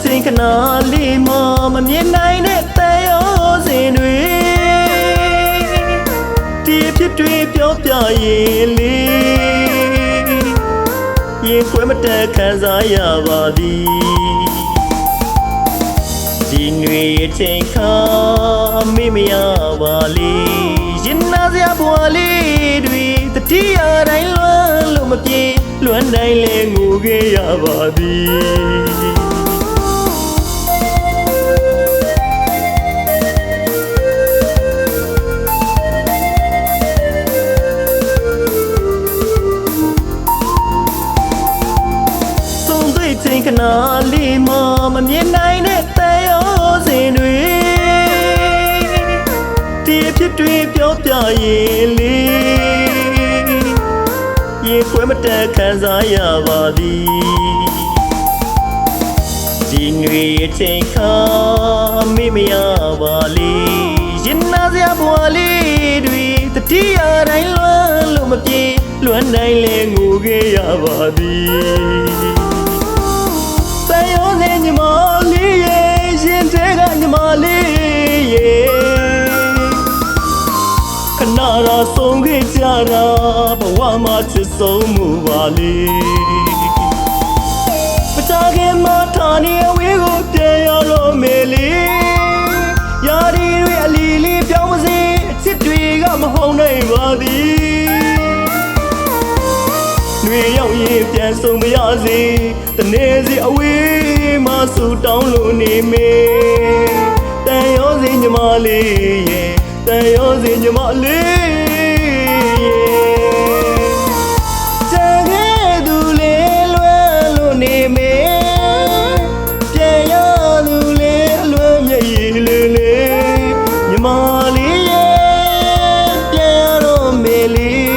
ချိန်ခဏလေးမှမမြင်နိုင်တဲ့တဲရောစင်တွေဒီဖြစ်တွေပြောပြရင်လေရင်ခွဲမတက်ခံစားရပါသည်ဒီຫນွေချိန်ခါမေ့မရပါလေရင်နာစရာဘွားလေးတွေတတိယတိုင်းလွမ်းလို့မပြေလွမ်းတိုင်းလဲငိုခဲ့ရပါသည်ချိန်ခဏလေးမှမမြင်နိုင်တဲ့တဲရောစင်တွေဒီဖြစ်တွေပြောပြရင်လေရင်ခွဲမတက်ခံစားရပါသည်ဒီຫນွေချိန်ခါမေ့မရပါလေရင်နာစရာဘွားလေးတွေတတိယတိုင်းလွမ်းလို့မပြေလွမ်းတိုင်းလဲငိုခဲ့ရပါသည်ညီမလေးရဲ့ရှင်တဲ့ကညီမလေးရဲ့ခဏရာဆုံးခဲ့ကြတာဘဝမှာချစ်ဆုံးမှုပါလေမကြခင်မှာထားနေအဝေးကိုပြန်ရတော့မယ်လေယာရီတွေအလီလီပြောင်းမစေအချစ်တွေကမဟုတ်နိုင်ပါသည်ຫນွေရောက်ရင်ပြန်ဆုံးမရစေတနေ့စီအဝေးမဆူတောင်းလို့နေမေတန်ရောစင်ညီမလေးရဲ့တန်ရောစင်ညီမလေးရဲ့ကြံခဲ့သူလေးလွယ်လို့နေမေပြန်ရသူလေးအလွယ်မျက်ရည်လေးလေးညီမလေးရဲ့ပြန်ရတော့မေလေး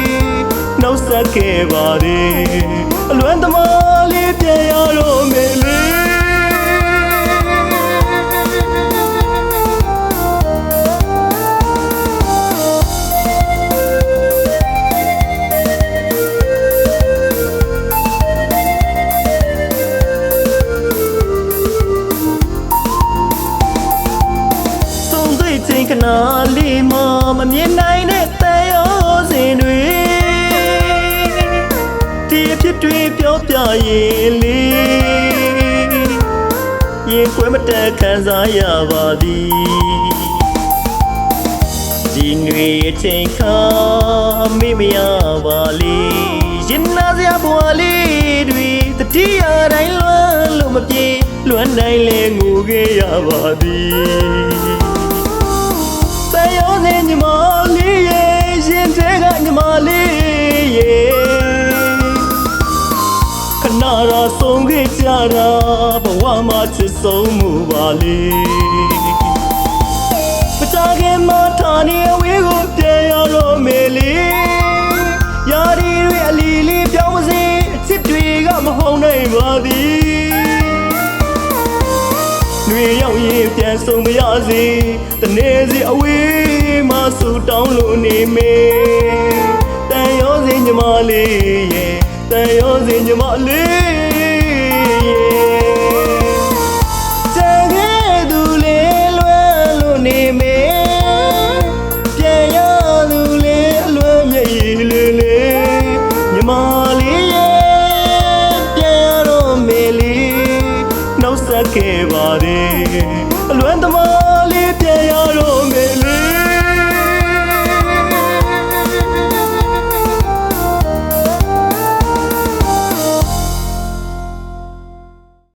နှုတ်ဆက်ခဲ့ပါသေးအလွယ်သမားလေးပြန်ရတော့မေလေးချိန်ခဏလေးမှမမြင်နိုင်တဲ့တဲရောစင်တွေဒီဖြစ်တွေပြောပြရင်လေရင်ခွဲမတက်ခံစားရပါသည်ဒီຫນွေချိန်ခါမေ့မရပါလေရင်နာစရာဘွားလေးတွေတတိယတိုင်းလွမ်းလို့မပြေလွမ်းတိုင်းလဲငိုခဲ့ရပါသည်ညီမလေးရဲ့ရှင်တဲ့ကညီမလေးရဲ့ခဏရာဆုံးခဲ့ကြတာဘဝမှာချစ်ဆုံးမှုပါလေမကြခင်မှာထားနေအဝေးကိုပြန်ရတော့မယ်လေယာရီတွေအလီလီပြောင်းမစေအချစ်တွေကမဟုတ်နိုင်ပါသည်ຫນွေရောက်ရင်ပြန်ဆုံးမရစေတနေ့စီအဝေးမဆူတောင်းလို့နေမေတန်ရောစင်ညီမလေးရဲ့တန်ရောစင်ညီမလေးရဲ့ကြံခဲ့သူလေးလွယ်လို့နေမေပြန်ရသူလေးအလွယ်မျက်ရည်လေးလေးညီမလေးရဲ့ပြန်ရတော့မေလေးနှုတ်ဆက်ခဲ့ပါသေးအလွယ်သမားလေးပြန်ရတော့မေလေး